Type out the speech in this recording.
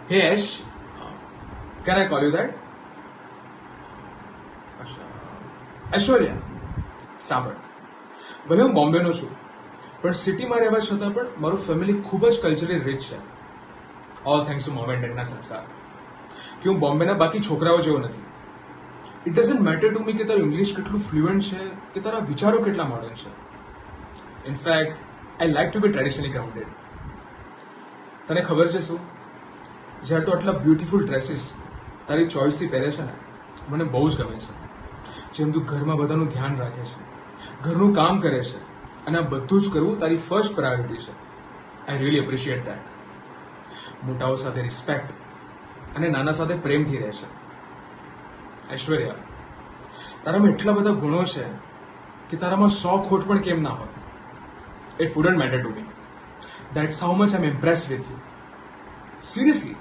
Hey Ash, can I call you that? Aishwarya, સાંભળ, ભલે હું બોમ્બેનો છું, પણ સિટીમાં રહેવા છતાં પણ મારું ફેમિલી ખૂબ જ કલ્ચરલી રીચ છે. All thanks to mom and ડેડના સંસ્કાર. કે હું બોમ્બેના બાકી છોકરાઓ જેવો નથી. It doesn't matter to me કે તારું ઇંગ્લિશ કેટલું ફ્લુઅન્ટ છે કે તારા વિચારો કેટલા મોડર્ન છે. In fact I like to be traditionally grounded. તને ખબર છે શું, જ્યારે તો આટલા બ્યુટીફુલ ડ્રેસીસ તારી ચોઇસથી પહેરે છે ને, મને બહુ જ ગમે છે. જેમ તું ઘરમાં બધાનું ધ્યાન રાખે છે, ઘરનું કામ કરે છે, અને આ બધું જ કરવું તારી ફર્સ્ટ પ્રાયોરિટી છે. I really appreciate that. મોટાઓ સાથે રિસ્પેક્ટ અને નાના સાથે પ્રેમથી રહે છે. ઐશ્વર્યા, તારામાં એટલા બધા ગુણો છે કે તારામાં 100 ખોટ પણ કેમ ના હોય. It wouldn't matter to me. That's how much I am impressed with you. Seriously.